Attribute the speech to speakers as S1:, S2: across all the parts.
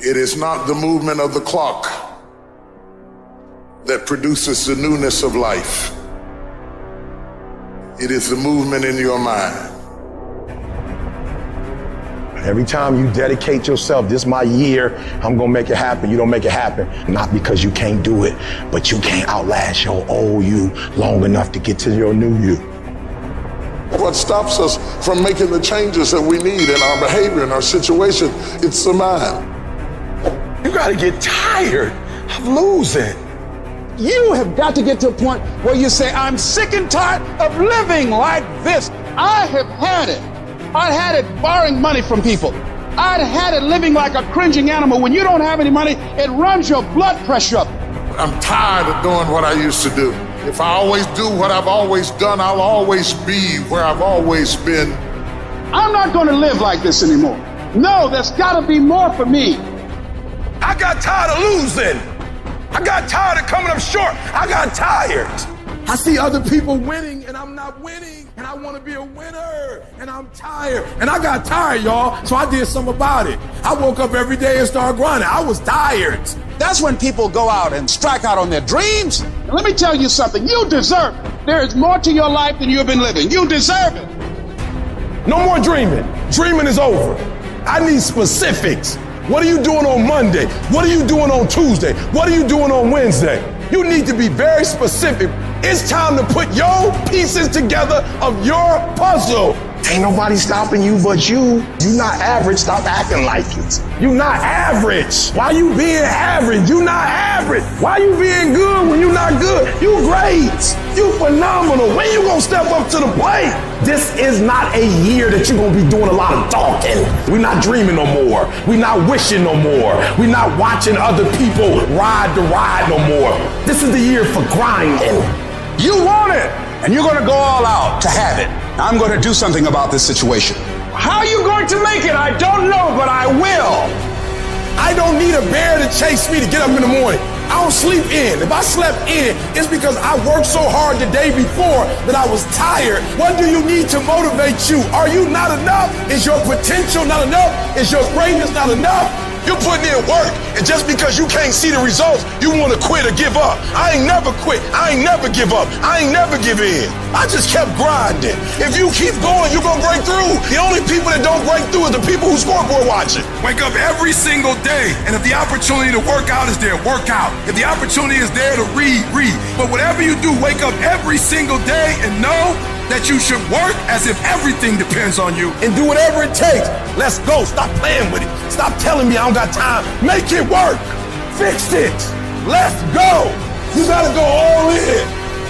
S1: It is not the movement of the clock that produces the newness of life. It is the movement in your mind.
S2: Every time you dedicate yourself, this is my year, I'm gonna make it happen, you don't make it happen. Not because you can't do it, but you can't outlast your old you long enough to get to your new you.
S1: What stops us from making the changes that we need in our behavior, in our situation, it's the mind.
S2: You gotta get tired of losing.
S3: You have got to get to a point where you say, I'm sick and tired of living like this. I have had it. I had it borrowing money from people. I'd had it living like a cringing animal. When you don't have any money, it runs your blood pressure up.
S1: I'm tired of doing what I used to do. If I always do what I've always done, I'll always be where I've always been.
S3: I'm not going to live like this anymore. No, there's got to be more for me.
S2: I got tired of losing. I got tired of coming up short. I got tired. I see other people winning and I'm not winning, and I want to be a winner, and I'm tired. And I got tired, y'all, so I did something about it. I woke up every day and started grinding. I was tired.
S3: That's when people go out and strike out on their dreams. And let me tell you something, you deserve it. There is more to your life than you've been living. You deserve it.
S2: No more dreaming. Dreaming is over. I need specifics. What are you doing on Monday? What are you doing on Tuesday? What are you doing on Wednesday? You need to be very specific. It's time to put your pieces together of your puzzle. Ain't nobody stopping you but you. You not average, stop acting like it. You not average. Why you being average? You not average. Why you being good when you not good? You great. You phenomenal. When you gonna step up to the plate? This is not a year that you're gonna be doing a lot of talking. We're not dreaming no more. We're not wishing no more. We're not watching other people ride the ride no more. This is the year for grinding.
S3: You want it, and you're going to go all out to have it. I'm going to do something about this situation. How are you going to make it? I don't know, but I will.
S2: I don't need a bear to chase me to get up in the morning. I don't sleep in. If I slept in, it's because I worked so hard the day before that I was tired. What do you need to motivate you? Are you not enough? Is your potential not enough? Is your greatness not enough? You're putting in work, and just because you can't see the results, you want to quit or give up. I ain't never quit. I ain't never give up. I ain't never give in. I just kept grinding. If you keep going, you're going to break through. The only people that don't break through are the people who scoreboard watching. Wake up every single day, and if the opportunity to work out is there, work out. If the opportunity is there to read, read. But whatever you do, wake up every single day and know that you should work as if everything depends on you and do whatever it takes. Let's go. Stop playing with it. Stop telling me I don't got time. Make it work. Fix it. Let's go. You got to go all in.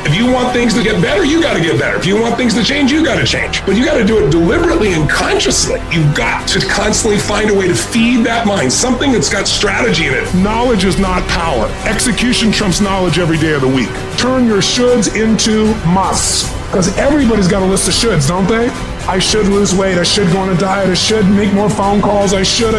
S4: If you want things to get better, you got to get better. If you want things to change, you got to change. But you got to do it deliberately and consciously. You've got to constantly find a way to feed that mind, something that's got strategy in it.
S5: Knowledge is not power. Execution trumps knowledge every day of the week. Turn your shoulds into musts. Because everybody's got a list of shoulds, don't they? I should lose weight. I should go on a diet. I should make more phone calls. I should.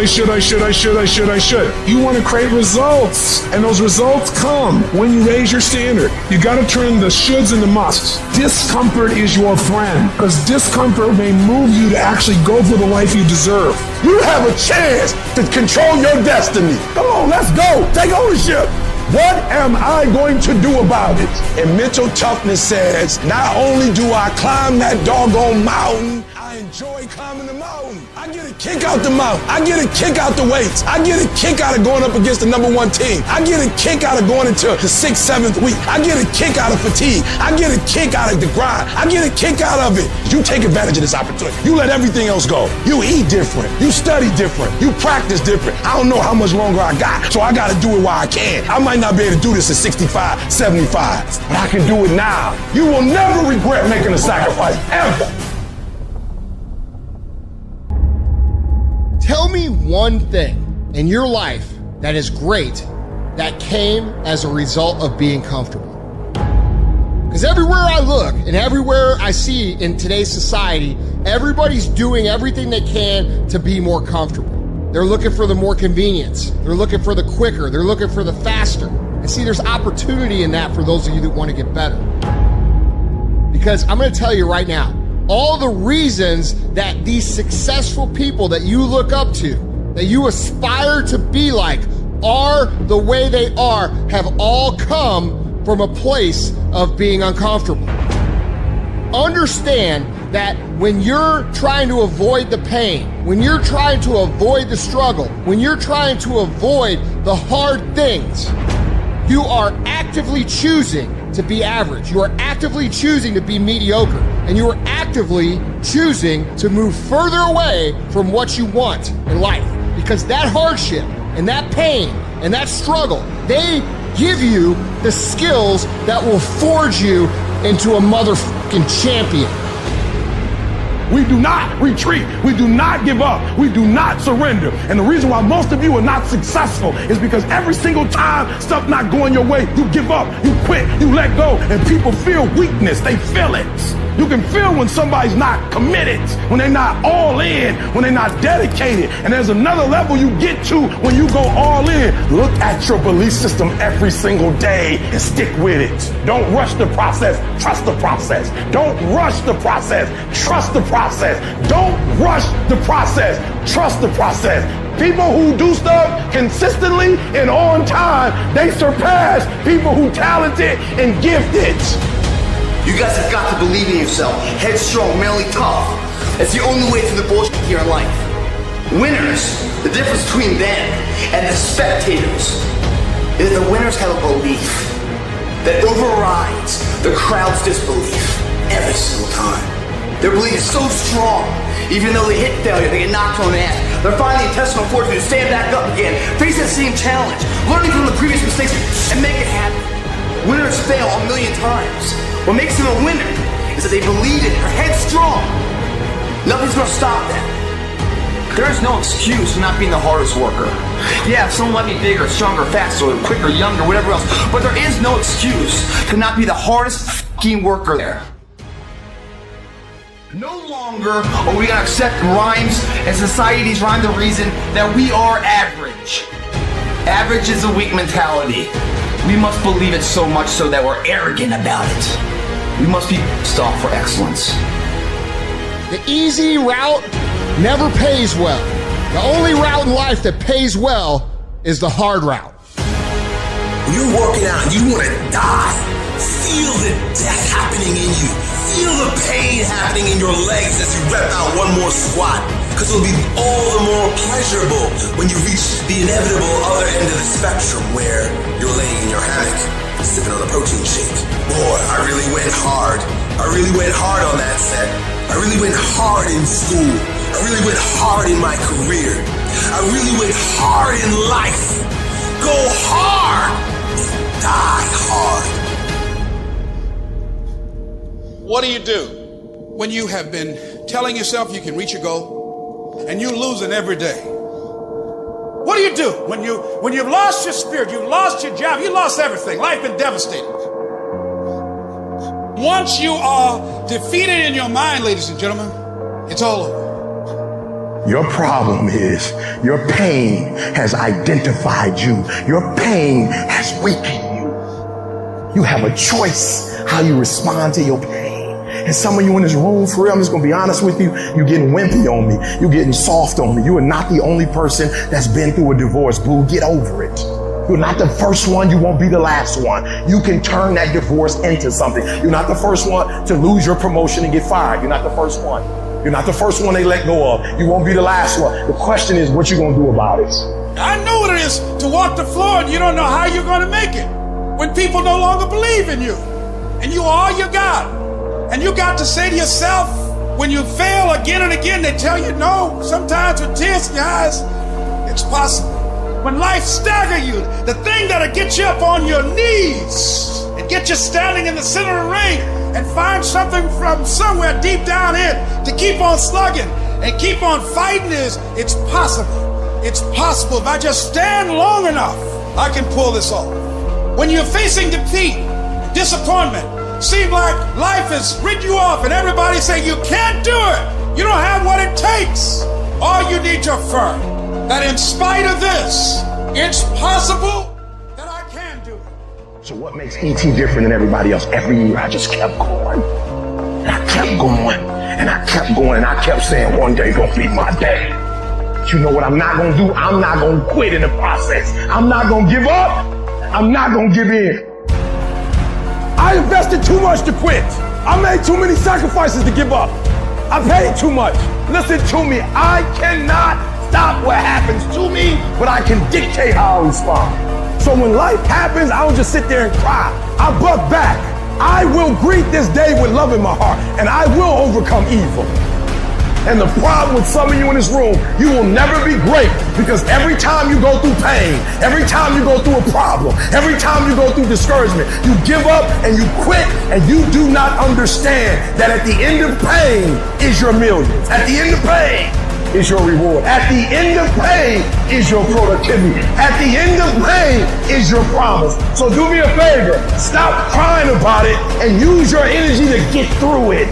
S5: You want to create results. And those results come when you raise your standard. You got to turn the shoulds into musts. Discomfort is your friend, because discomfort may move you to actually go for the life you deserve.
S2: You have a chance to control your destiny. Come on, let's go. Take ownership. What am I going to do about it? And mental toughness says, not only do I climb that doggone mountain, I enjoy climbing the mountain. I get a kick out the mountain. I get a kick out the weights. I get a kick out of going up against the number one team. I get a kick out of going into the 6th, 7th week. I get a kick out of fatigue. I get a kick out of the grind. I get a kick out of it. You take advantage of this opportunity. You let everything else go. You eat different. You study different. You practice different. I don't know how much longer I got, so I got to do it while I can. I might not be able to do this at 65, 75, but I can do it now. You will never regret making a sacrifice, ever.
S6: Tell me one thing in your life that is great that came as a result of being comfortable. Because everywhere I look and everywhere I see in today's society, everybody's doing everything they can to be more comfortable. They're looking for the more convenience. They're looking for the quicker. They're looking for the faster. And see, there's opportunity in that for those of you that want to get better. Because I'm going to tell you right now, all the reasons that these successful people that you look up to, that you aspire to be like are the way they are have all come from a place of being uncomfortable. Understand that when you're trying to avoid the pain, when you're trying to avoid the struggle, when you're trying to avoid the hard things, you are actively choosing to be average. You are actively choosing to be mediocre. And you are actively choosing to move further away from what you want in life. Because that hardship and that pain and that struggle, they give you the skills that will forge you into a motherfucking champion.
S2: We do not retreat. We do not give up. We do not surrender. And the reason why most of you are not successful is because every single time stuff not going your way, you give up, you quit, you let go, and people feel weakness. They feel it. You can feel when somebody's not committed, when they're not all in, when they're not dedicated. And there's another level you get to when you go all in. Look at your belief system every single day and stick with it. Don't rush the process. Trust the process. Don't rush the process. Trust the process. Don't rush the process. Trust the process. People who do stuff consistently and on time, they surpass people who talented and gifted.
S7: You guys have got to believe in yourself. Headstrong, mentally tough. That's the only way through the bullshit here in life. Winners, the difference between them and the spectators is the winners have a belief that overrides the crowd's disbelief every single time. Their belief is so strong, even though they hit failure, they get knocked on the ass. They're finding the intestinal fortitude to stand back up again, face that same challenge, learning from the previous mistakes, and make it happen. Winners fail a million times. What makes them a winner is that they believe it, they're headstrong. Nothing's gonna stop them. There is no excuse for not being the hardest worker. Yeah, someone might be bigger, stronger, faster, quicker, younger, whatever else, but there is no excuse to not be the hardest fucking worker there. No longer are we gonna accept rhymes and society's rhyme the reason that we are average. Average is a weak mentality. We must believe it so much so that we're arrogant about it. We must be stopped for excellence.
S6: The easy route never pays well. The only route in life that pays well is the hard route.
S8: When you're working out and you want to die, feel the death happening in you. Feel the pain happening in your legs as you rep out one more squat. Because it'll be all the more pleasurable when you reach the inevitable other end of the spectrum where you're laying in your hammock, sipping on a protein shake. Boy, I really went hard. I really went hard on that set. I really went hard in school. I really went hard in my career. I really went hard in life. Go hard. Die hard.
S3: What do you do when you have been telling yourself you can reach your goal and you're losing every day? What do you do when you've lost your spirit, you've lost your job, you lost everything, life been devastated? Once you are defeated in your mind, ladies and gentlemen, it's all over.
S2: Your problem is your pain has identified you. Your pain has weakened you. You have a choice how you respond to your pain. And some of you in this room, for real, I'm just going to be honest with you, you're getting wimpy on me. You're getting soft on me. You are not the only person that's been through a divorce, boo. Get over it. You're not the first one. You won't be the last one. You can turn that divorce into something. You're not the first one to lose your promotion and get fired. You're not the first one. You're not the first one they let go of. You won't be the last one. The question is, what you going to do about it?
S3: I know what it is to walk the floor and you don't know how you're going to make it. When people no longer believe in you and you are all you got. And you got to say to yourself, when you fail again and again, they tell you no, sometimes with tears in your eyes, it's possible. When life stagger you, the thing that'll get you up on your knees and get you standing in the center of the ring and find something from somewhere deep down in to keep on slugging and keep on fighting is, it's possible. It's possible. If I just stand long enough, I can pull this off. When you're facing defeat, disappointment, seem like life has written you off and everybody say you can't do it. You don't have what it takes. All you need to affirm that in spite of this, it's possible that I can do it.
S2: So what makes ET different than everybody else? Every year I just kept going. And I kept going. And I kept going. And I kept saying one day gonna be my day. But you know what I'm not gonna do? I'm not gonna quit in the process. I'm not gonna give up. I'm not gonna give in. I invested too much to quit. I made too many sacrifices to give up. I paid too much. Listen to me, I cannot stop what happens to me, but I can dictate how I respond. So when life happens, I don't just sit there and cry. I buck back. I will greet this day with love in my heart, and I will overcome evil. And the problem with some of you in this room, you will never be great because every time you go through pain, every time you go through a problem, every time you go through discouragement, you give up and you quit and you do not understand that at the end of pain is your millions. At the end of pain is your reward. At the end of pain is your productivity. At the end of pain is your promise. So do me a favor, stop crying about it and use your energy to get through it.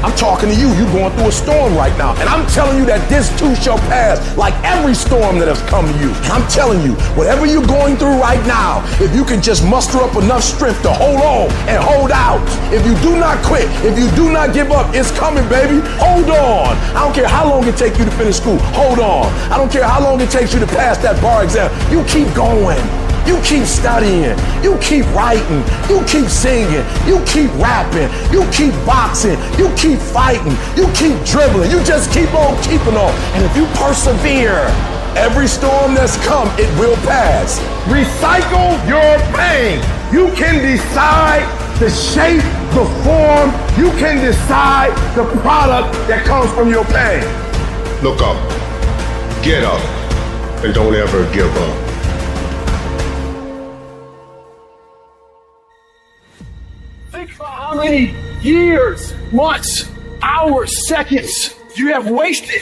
S2: I'm talking to you. You're going through a storm right now. And I'm telling you that this too shall pass, like every storm that has come to you. And I'm telling you, whatever you're going through right now, if you can just muster up enough strength to hold on and hold out, if you do not quit, if you do not give up, it's coming, baby. Hold on. I don't care how long it takes you to finish school. Hold on. I don't care how long it takes you to pass that bar exam. You keep going. You keep studying, you keep writing, you keep singing, you keep rapping, you keep boxing, you keep fighting, you keep dribbling, you just keep on keeping on. And if you persevere, every storm that's come, it will pass. Recycle your pain. You can decide the shape, the form, you can decide the product that comes from your pain.
S5: Look up, get up, and don't ever give up.
S9: Think about how many years, months, hours, seconds you have wasted.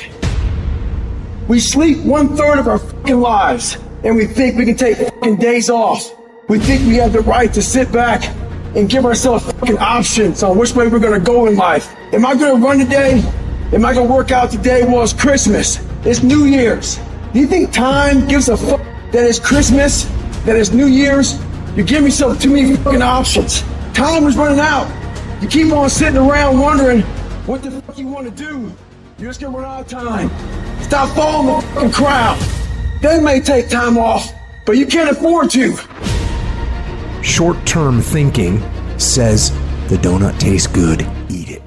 S9: We sleep 1/3 of our fucking lives, and we think we can take fucking days off. We think we have the right to sit back and give ourselves fucking options on which way we're gonna go in life. Am I gonna run today? Am I gonna work out today? Well, it's Christmas. It's New Year's. Do you think time gives a fuck that it's Christmas, that it's New Year's? You give yourself too many fucking options. Time is running out. You keep on sitting around wondering what the fuck you want to do. You're just gonna run out of time. Stop following the fucking crowd. They may take time off, but you can't afford to.
S10: Short-term thinking says the donut tastes good, eat it.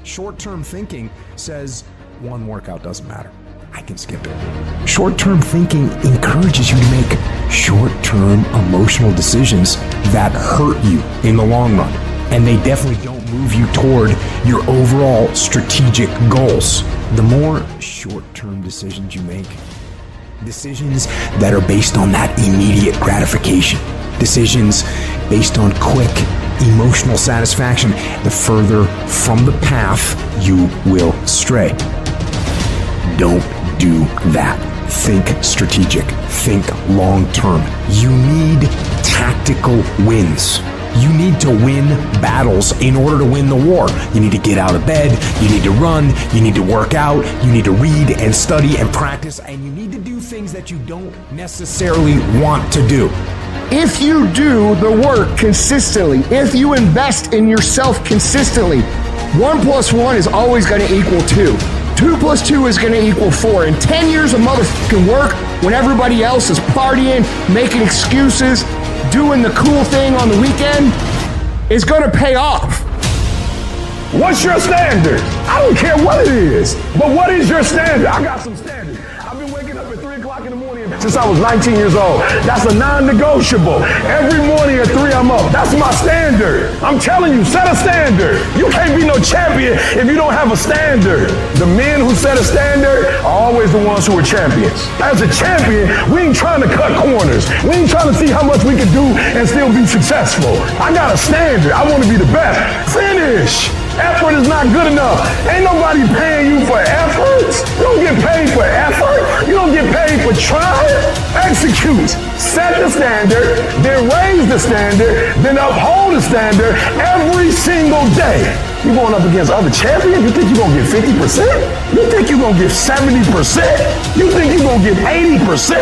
S10: Short-term thinking says one workout doesn't matter, I can skip it. Short-term thinking encourages you to make short-term emotional decisions that hurt you in the long run. And they definitely don't move you toward your overall strategic goals. The more short-term decisions you make, decisions that are based on that immediate gratification, decisions based on quick emotional satisfaction, the further from the path you will stray. Don't do that. Think strategic. Think long-term. You need tactical wins. You need to win battles in order to win the war. You need to get out of bed. You need to run. You need to work out. You need to read and study and practice. And you need to do things that you don't necessarily want to do.
S6: If you do the work consistently, if you invest in yourself consistently, 1 + 1 is always going to equal 2. 2 + 2 is going to equal 4. In 10 years of motherfucking work, when everybody else is partying, making excuses, doing the cool thing on the weekend, is going to pay off.
S2: What's your standard? I don't care what it is, but what is your standard? I got some standards. I've been waking up at 3 o'clock in the morning since I was 19 years old. That's a non-negotiable. Every morning at 3 I'm up. That's my standard. I'm telling you, set a standard. You can't be no champion if you don't have a standard. The men who set a standard are always the ones who are champions. As a champion, we ain't trying to cut corners. We ain't trying to see how much we can do and still be successful. I got a standard. I want to be the best. Finish. Effort is not good enough. Ain't nobody paying you for effort. You don't get paid for effort. You don't get paid for trying. Execute. Set the standard, then raise the standard, then uphold the standard every single day. You going up against other champions? You think you're going to get 50%? You think you're going to get 70%? You think you're going to get 80%?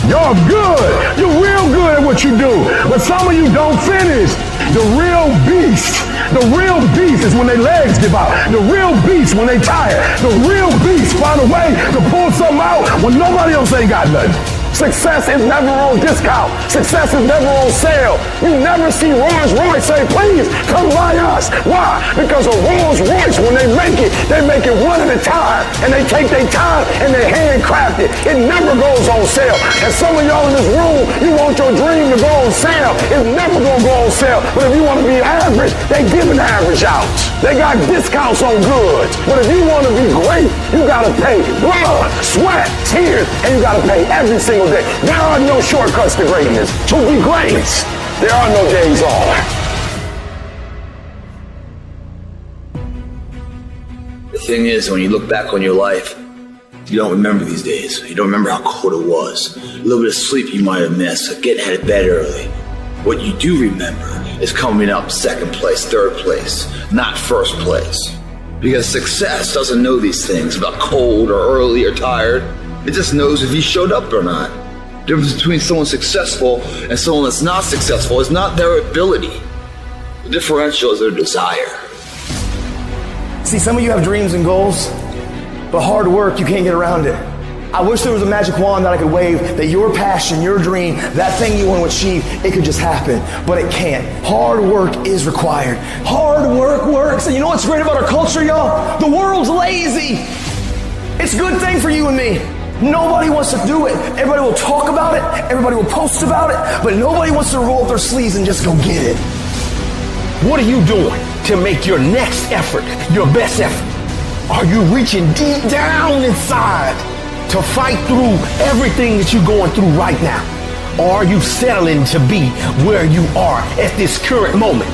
S2: You're good. You're real good at what you do. But some of you don't finish. The real beast The real beast is when their legs give out. The real beast when they tired. The real beast find a way to pull something out when nobody else ain't got nothing. Success is never on discount. Success is never on sale. You never see Rolls Royce say, please come buy us. Why? Because a Rolls Royce, when they make it one at a time. And they take their time and they handcraft it. It never goes on sale. And some of y'all in this room, you want your dream to go on sale. It's never going to go on sale. But if you want to be average, they giving average out. They got discounts on goods. But if you want to be great, you got to pay blood, sweat, tears, and you got to pay every single day. There are no shortcuts to greatness. To be great, there are no days off.
S8: The thing is, when you look back on your life, you don't remember these days. You don't remember how cold it was. A little bit of sleep you might have missed, getting out of bed early. What you do remember is coming up second place, third place, not first place. Because success doesn't know these things about cold or early or tired. It just knows if you showed up or not. The difference between someone successful and someone that's not successful is not their ability. The differential is their desire.
S9: See, some of you have dreams and goals, but hard work, you can't get around it. I wish there was a magic wand that I could wave, that your passion, your dream, that thing you want to achieve, it could just happen, but it can't. Hard work is required. Hard work works. And you know what's great about our culture, y'all? The world's lazy. It's a good thing for you and me. Nobody wants to do it. Everybody will talk about it. Everybody will post about it, but nobody wants to roll up their sleeves and just go get it.
S11: What are you doing to make your next effort your best effort? Are you reaching deep down inside to fight through everything that you're going through right now? Or are you settling to be where you are at this current moment?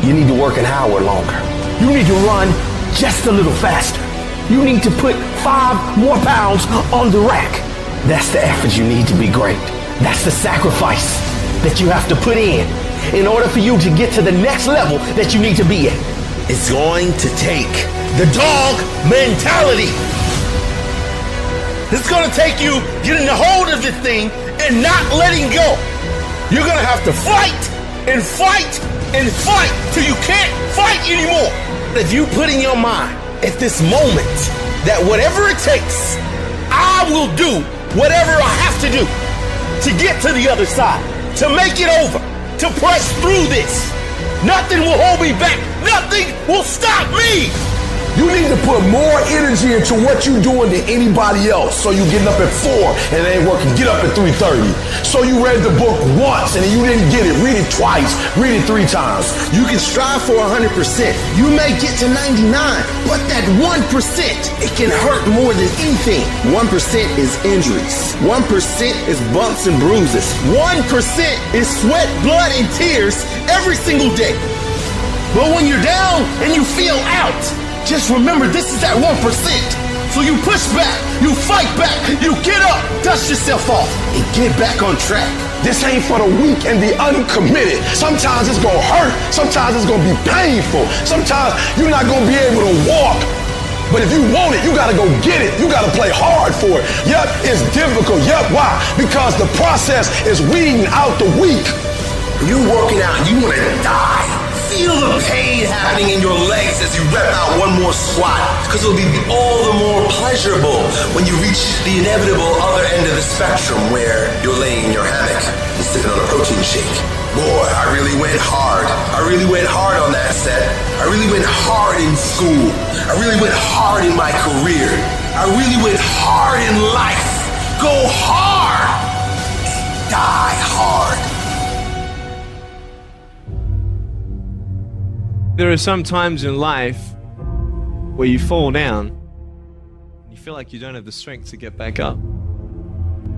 S11: You need to work an hour longer. You need to run just a little faster. You need to put 5 more pounds on the rack. That's the effort you need to be great. That's the sacrifice that you have to put in order for you to get to the next level that you need to be at. It's going to take the dog mentality. It's going to take you getting a hold of this thing and not letting go. You're going to have to fight and fight and fight till you can't fight anymore. If you put in your mind at this moment that whatever it takes, I will do whatever I have to do to get to the other side, to make it over, to press through this. Nothing will hold me back. Nothing will stop me.
S2: You need to put more energy into what you're doing than anybody else. So you getting up at 4 and it ain't working. Get up at 3:30. So you read the book once and you didn't get it. Read it twice. Read it 3 times.
S11: You can strive for 100%. You may get to 99, but that 1%, it can hurt more than anything. 1% is injuries. 1% is bumps and bruises. 1% is sweat, blood, and tears every single day. But when you're down and you feel out, just remember, this is that 1%. So you push back, you fight back, you get up, dust yourself off, and get back on track.
S2: This ain't for the weak and the uncommitted. Sometimes it's gonna hurt. Sometimes it's gonna be painful. Sometimes you're not gonna be able to walk. But if you want it, you gotta go get it. You gotta play hard for it. Yep, it's difficult. Yep, why? Because the process is weeding out the weak.
S8: You working out, you want to die. Feel the pain happening in your legs as you rep out one more squat, because it'll be all the more pleasurable when you reach the inevitable other end of the spectrum where you're laying in your hammock and sipping on a protein shake. Boy, I really went hard. I really went hard on that set. I really went hard in school. I really went hard in my career. I really went hard in life. Go hard and die hard.
S12: There are some times in life where you fall down and you feel like you don't have the strength to get back up.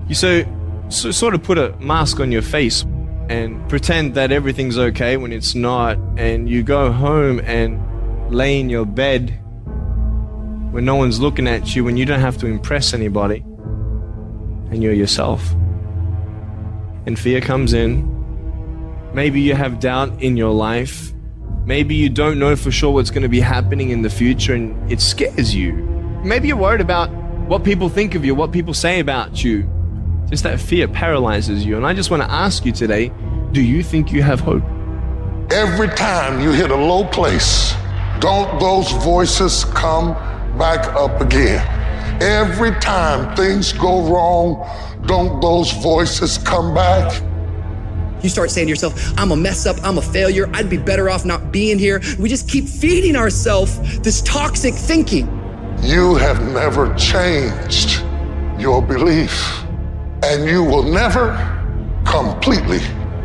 S12: You sort of put a mask on your face and pretend that everything's okay when it's not, and you go home and lay in your bed when no one's looking at you, when you don't have to impress anybody, and you're yourself. And fear comes in. Maybe you have doubt in your life. Maybe you don't know for sure what's going to be happening in the future and it scares you. Maybe you're worried about what people think of you, what people say about you. Just that fear paralyzes you. And I just want to ask you today, do you think you have hope?
S1: Every time you hit a low place, don't those voices come back up again? Every time things go wrong, don't those voices come back?
S13: You start saying to yourself, I'm a mess up, I'm a failure, I'd be better off not being here. We just keep feeding ourselves this toxic thinking.
S1: You have never changed your belief, and you will never completely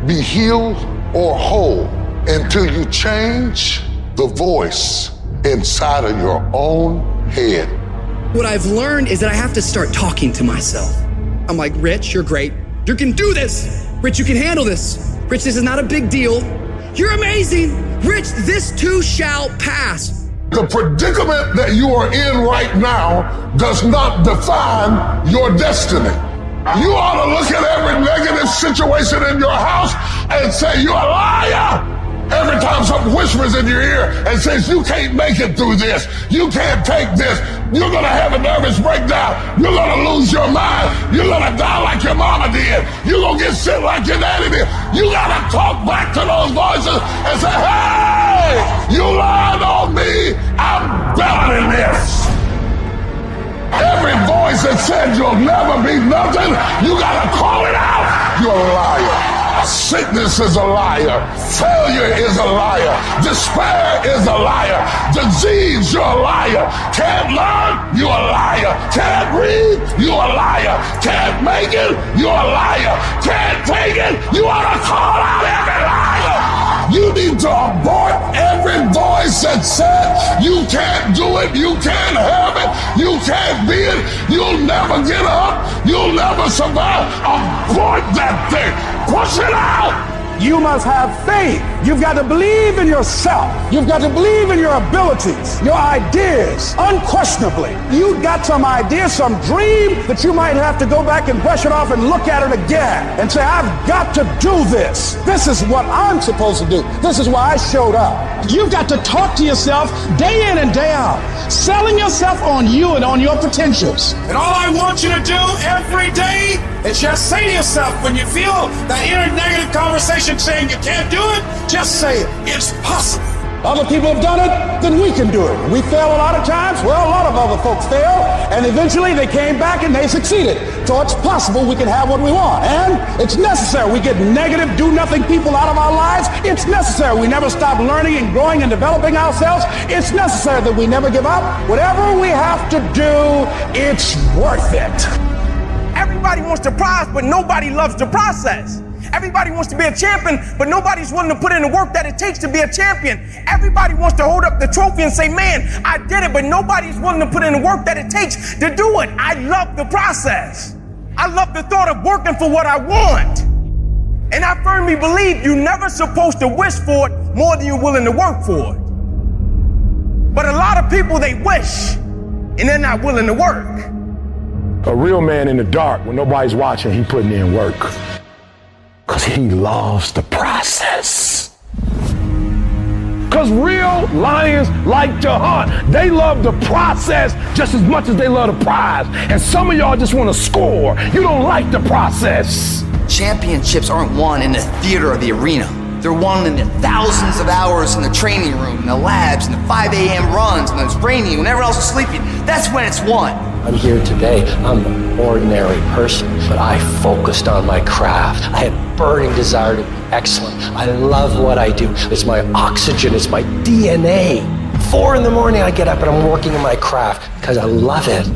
S1: be healed or whole until you change the voice inside of your own head.
S13: What I've learned is that I have to start talking to myself. I'm like, Rich, you're great. You can do this. Rich, you can handle this. Rich, this is not a big deal. You're amazing. Rich, this too shall pass.
S1: The predicament that you are in right now does not define your destiny. You ought to look at every negative situation in your house and say, you're a liar. Every time something whispers in your ear and says, you can't make it through this, you can't take this, you're gonna have a nervous breakdown, you're gonna lose your mind, you're gonna die like your mama did, you're gonna get sick like your daddy did. You gotta talk back to those voices and say, hey, you lied on me, I'm better than this. Every voice that said you'll never be nothing, you gotta call it out. You're a liar. Sickness is a liar. Failure is a liar. Despair is a liar. Disease, you're a liar. Can't learn, you're a liar. Can't read, you're a liar. Can't make it, you're a liar. Can't take it, you ought to call out every liar. You need to abort every voice that said you can't do it, you can't have it, you can't be it, you'll never get up, you'll never survive. Abort that thing. Push it out!
S2: You must have faith. You've got to believe in yourself. You've got to believe in your abilities, your ideas, unquestionably. You've got some idea, some dream that you might have to go back and brush it off and look at it again and say, I've got to do this. This is what I'm supposed to do. This is why I showed up.
S3: You've got to talk to yourself day in and day out, selling yourself on you and on your potentials.
S2: And all I want you to do every day is just say to yourself, when you feel that inner negative conversation saying you can't do it, just say it. It's possible. Other people have done it, then we can do it. We fail a lot of times. Well, a lot of other folks fail, and eventually they came back and they succeeded. So it's possible we can have what we want, and it's necessary. We get negative, do-nothing people out of our lives. It's necessary. We never stop learning and growing and developing ourselves. It's necessary that we never give up. Whatever we have to do, it's worth it.
S9: Everybody wants the prize, but nobody loves the process. Everybody wants to be a champion, but nobody's willing to put in the work that it takes to be a champion. Everybody wants to hold up the trophy and say, man, I did it, but nobody's willing to put in the work that it takes to do it. I love the process. I love the thought of working for what I want. And I firmly believe you're never supposed to wish for it more than you're willing to work for it. But a lot of people, they wish, and they're not willing to work.
S11: A real man in the dark, when nobody's watching, he putting in work. Because he loves the process. Because real lions like to hunt. They love the process just as much as they love the prize. And some of y'all just want to score. You don't like the process.
S7: Championships aren't won in the theater or the arena. They're won in the thousands of hours in the training room, in the labs, in the 5 a.m. runs, when it's raining, when everyone else is sleeping. That's when it's won.
S14: I'm here today. I'm an ordinary person, but I focused on my craft. I had burning desire to be excellent. I love what I do. It's my oxygen. It's my DNA. 4 a.m, I get up and I'm working in my craft because I love it.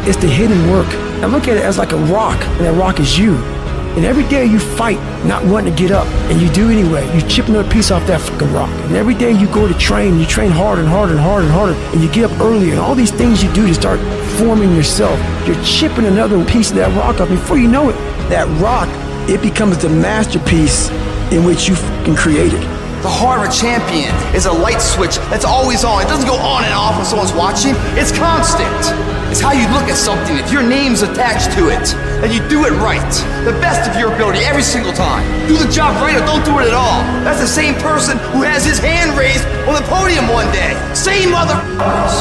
S15: It's the hidden work. I look at it as like a rock, and that rock is you. And every day you fight not wanting to get up, and you do anyway. You chip another piece off that fucking rock. And every day you go to train, you train harder and harder and harder and harder, and you get up earlier, and all these things you do to start forming yourself. You're chipping another piece of that rock up. Before you know it, that rock, it becomes the masterpiece in which you fucking created.
S7: The heart of a champion is a light switch that's always on. It doesn't go on and off when someone's watching. It's constant. It's how you look at something. If your name's attached to it, then you do it right. The best of your ability every single time. Do the job right or don't do it at all. That's the same person who has his hand raised on the podium one day. Same motherfuckers.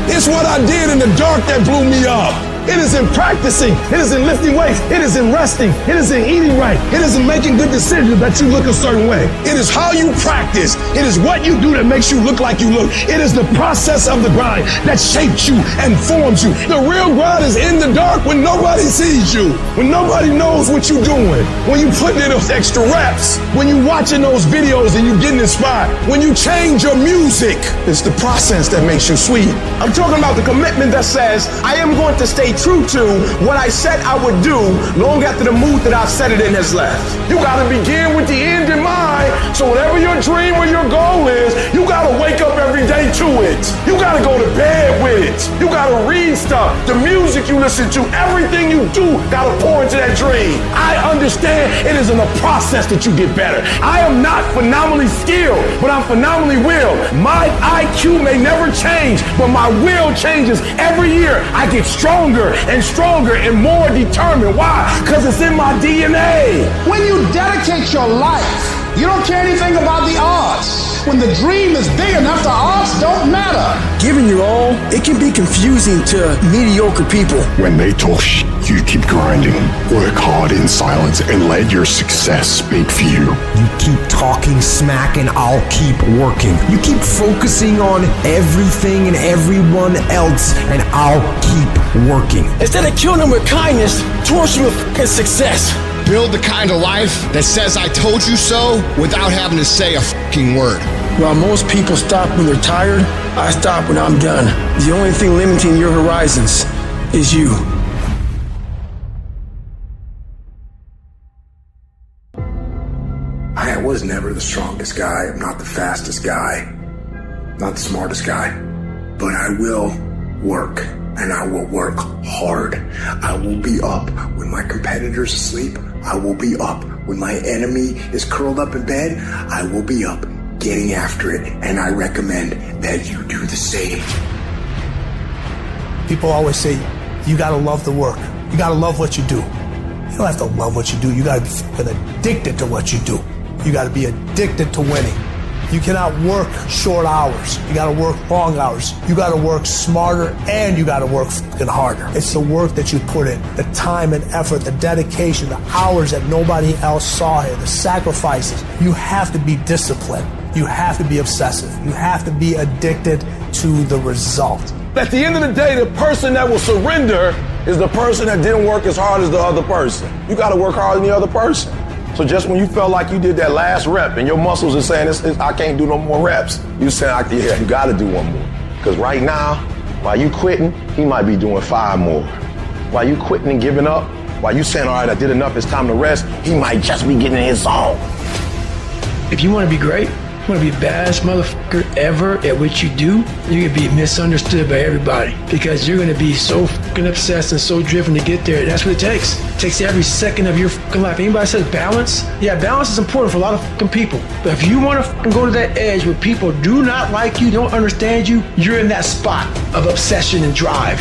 S2: It's what I did in the dark that blew me up. It is in practicing. It is in lifting weights. It is in resting. It is in eating right. It is in making good decisions that you look a certain way. It is how you practice. It is what you do that makes you look like you look. It is the process of the grind that shapes you and forms you. The real grind is in the dark when nobody sees you, when nobody knows what you're doing, when you put in those extra reps, when you watching those videos and you getting inspired, when you change your music. It's the process that makes you sweet. I'm talking about the commitment that says, I am going to stay true to what I said I would do long after the mood that I've set it in has left. You gotta begin with the end in mind, so whatever your dream or your goal is, you gotta wake up every day to it. You gotta go to bed with it. You gotta read stuff, the music you listen to, everything you do gotta pour into that dream. I understand it is in a process that you get better. I am not phenomenally skilled, but I'm phenomenally willed. My IQ may never change, but my will changes every year. I get stronger and stronger and more determined. Why? Because it's in my DNA.
S3: When you dedicate your life, you don't care anything about the odds. When the dream is big enough, the odds don't matter.
S15: Giving your all, it can be confusing to mediocre people.
S5: When they talk shit, you keep grinding. Work hard in silence and let your success speak for you.
S10: You keep talking smack and I'll keep working. You keep focusing on everything and everyone else and I'll keep working.
S15: Instead of killing them with kindness, torch them with fucking success.
S6: Build the kind of life that says I told you so without having to say a fucking word.
S15: While most people stop when they're tired, I stop when I'm done. The only thing limiting your horizons is you.
S10: I was never the strongest guy. I'm not the fastest guy. Not the smartest guy. But I will work. And I will work hard. I will be up when my competitor's asleep. I will be up when my enemy is curled up in bed. I will be up getting after it. And I recommend that you do the same.
S16: People always say, you gotta love the work. You gotta love what you do. You don't have to love what you do. You gotta be fucking addicted to what you do. You gotta be addicted to winning. You cannot work short hours. You gotta work long hours. You gotta work smarter and you gotta work fucking harder. It's the work that you put in, the time and effort, the dedication, the hours that nobody else saw here, the sacrifices. You have to be disciplined. You have to be obsessive. You have to be addicted to the result.
S2: At the end of the day, the person that will surrender is the person that didn't work as hard as the other person. You gotta work harder than the other person. So just when you felt like you did that last rep and your muscles are saying, I can't do no more reps, you saying, yeah, you got to do one more. Because right now, while you quitting, he might be doing 5 more. While you quitting and giving up, while you saying, all right, I did enough, it's time to rest, he might just be getting in his zone.
S15: If you want to be great, you want to be the baddest motherfucker ever at what you do, you're going to be misunderstood by everybody because you're going to be so fucking obsessed and so driven to get there. That's what it takes. It takes every second of your fucking life. Anybody says balance? Yeah, balance is important for a lot of fucking people. But if you want to fucking go to that edge where people do not like you, don't understand you, you're in that spot of obsession and drive.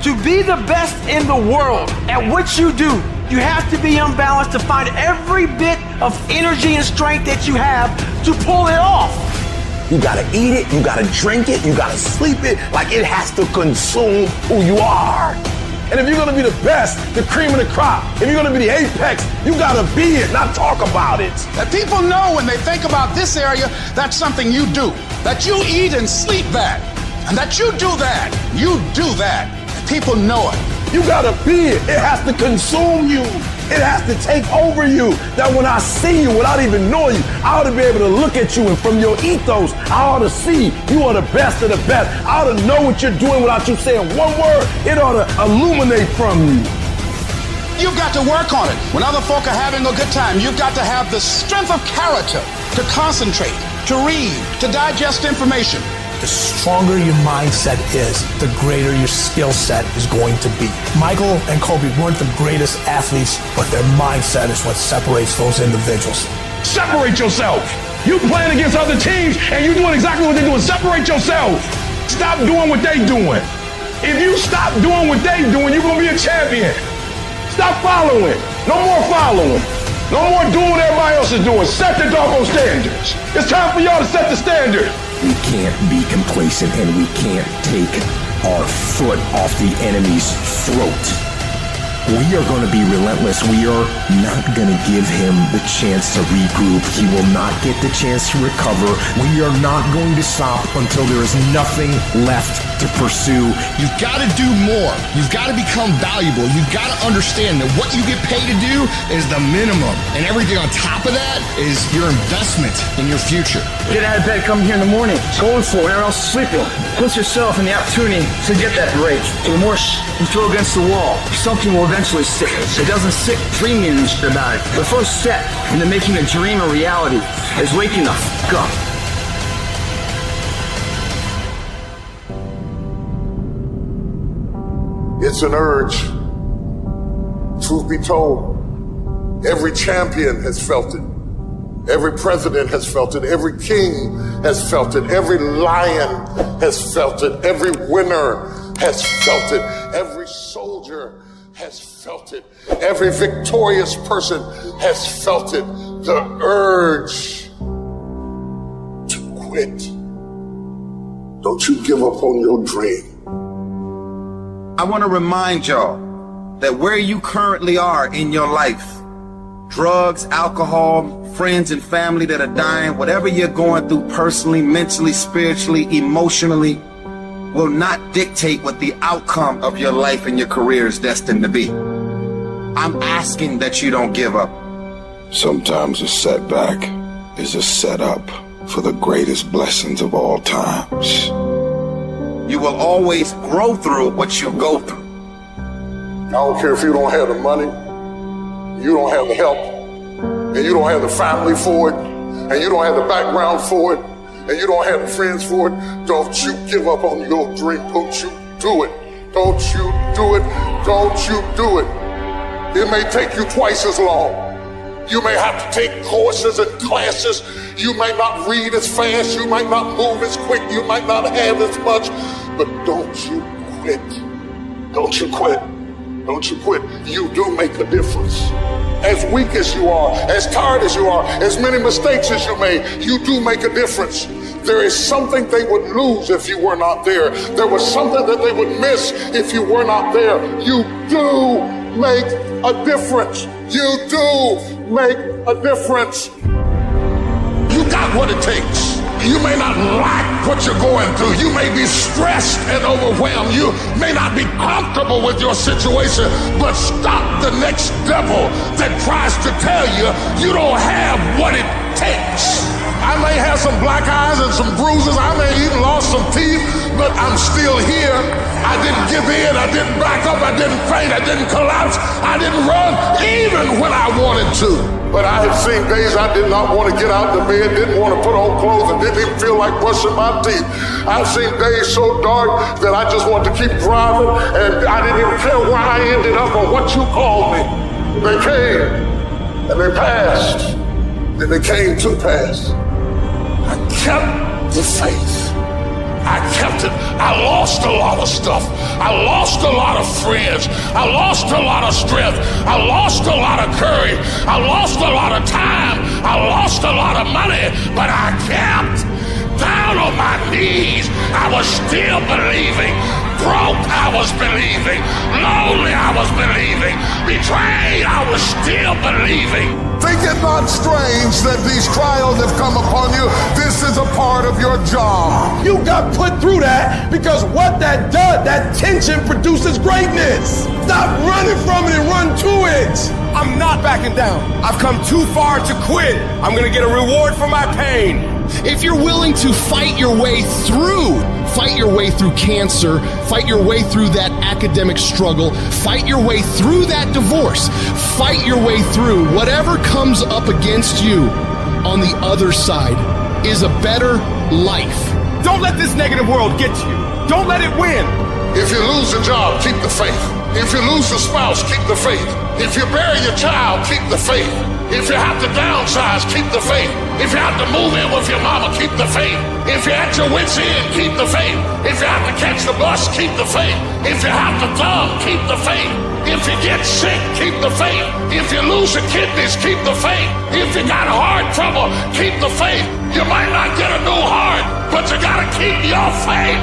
S11: To be the best in the world at what you do, you have to be unbalanced to find every bit of energy and strength that you have to pull it off.
S8: You gotta eat it, you gotta drink it, you gotta sleep it, like it has to consume who you are.
S2: And if you're gonna be the best, the cream of the crop, if you're gonna be the apex, you gotta be it, not talk about it.
S3: That people know when they think about this area, that's something you do. That you eat and sleep that. And that you do that. You do that. People know it.
S2: You gotta be it. It has to consume you. It has to take over you. That when I see you without even knowing you, I ought to be able to look at you and from your ethos, I ought to see you are the best of the best. I ought to know what you're doing without you saying one word. It ought to illuminate from you.
S3: You've got to work on it. When other folk are having a good time, you've got to have the strength of character to concentrate, to read, to digest information.
S16: The stronger your mindset is, the greater your skill set is going to be. Michael and Kobe weren't the greatest athletes, but their mindset is what separates those individuals.
S2: Separate yourself. You playing against other teams and you doing exactly what they're doing. Separate yourself. Stop doing what they're doing. If you stop doing what they're doing, you're going to be a champion. Stop following. No more following. No more doing what everybody else is doing. Set the doggone standards. It's time for y'all to set the standard.
S10: We can't be complacent and we can't take our foot off the enemy's throat. We are going to be relentless. We are not going to give him the chance to regroup. He will not get the chance to recover. We are not going to stop until there is nothing left to pursue.
S6: You've got to do more. You've got to become valuable. You've got to understand that what you get paid to do is the minimum. And everything on top of that is your investment in your future.
S9: Get out of bed, come here in the morning. Going for it, or else sleeping. Put yourself in the opportunity to get that break. The more you throw against the wall, something will eventually stick. It doesn't stick dreaming and shit about it. The first step into making a dream a reality is waking the fuck up.
S1: It's an urge. Truth be told, every champion has felt it. Every president has felt it. Every king has felt it. Every lion has felt it. Every winner has felt it. Every soldier has felt it. Every victorious person has felt it. The urge to quit. Don't you give up on your dream.
S17: I want to remind y'all that where you currently are in your life, drugs, alcohol, friends and family that are dying, whatever you're going through personally, mentally, spiritually, emotionally, will not dictate what the outcome of your life and your career is destined to be. I'm asking that you don't give up.
S18: Sometimes a setback is a setup for the greatest blessings of all times.
S17: You will always grow through what you go through.
S1: I don't care if you don't have the money, you don't have the help, and you don't have the family for it, and you don't have the background for it, and you don't have the friends for it. Don't you give up on your dream. Don't you do it. Don't you do it. Don't you do it. It may take you twice as long. You may have to take courses and classes. You might not read as fast. You might not move as quick. You might not have as much. But don't you quit. Don't you quit. Don't you quit. You do make a difference. As weak as you are, as tired as you are, as many mistakes as you made, you do make a difference. There is something they would lose if you were not there. There was something that they would miss if you were not there. You do make a difference. You do make a difference. You got what it takes. You may not like what you're going through. You may be stressed and overwhelmed. You may not be comfortable with your situation, but stop the next devil that tries to tell you you don't have what it takes. I may have some black eyes and some bruises. I may even lost some teeth, but I'm still here. I didn't give in. I didn't back up. I didn't faint. I didn't collapse. I didn't run even when I wanted to. But I have seen days I did not want to get out of bed, didn't want to put on clothes, and didn't even feel like brushing my teeth. I've seen days so dark that I just wanted to keep driving, and I didn't even care where I ended up or what you called me. They came, and they passed, and they came to pass. I kept the faith. I kept it. I lost a lot of stuff. I lost a lot of friends. I lost a lot of strength. I lost a lot of courage. I lost a lot of time. I lost a lot of money, but I kept down on my knees. I was still believing. Broke, I was believing. Lonely, I was believing. Betrayed, I was still believing. Think it not strange that these trials have come upon you. This is a part of your job.
S2: You got put through that because what that does, that tension produces greatness. Stop running from it and run to it.
S11: I'm not backing down. I've come too far to quit. I'm gonna get a reward for my pain.
S6: If you're willing to fight your way through cancer, fight your way through that academic struggle, fight your way through that divorce, fight your way through whatever comes up against you on the other side is a better life.
S11: Don't let this negative world get to you. Don't let it win.
S1: If you lose a job, keep the faith. If you lose a spouse, keep the faith. If you bury your child, keep the faith. If you have to downsize, keep the faith. If you have to move in with your mama, keep the faith. If you're at your wit's end, keep the faith. If you have to catch the bus, keep the faith. If you have to thumb, keep the faith. If you get sick, keep the faith. If you lose your kidneys, keep the faith. If you got heart trouble, keep the faith. You might not get a new heart, but you gotta keep your faith.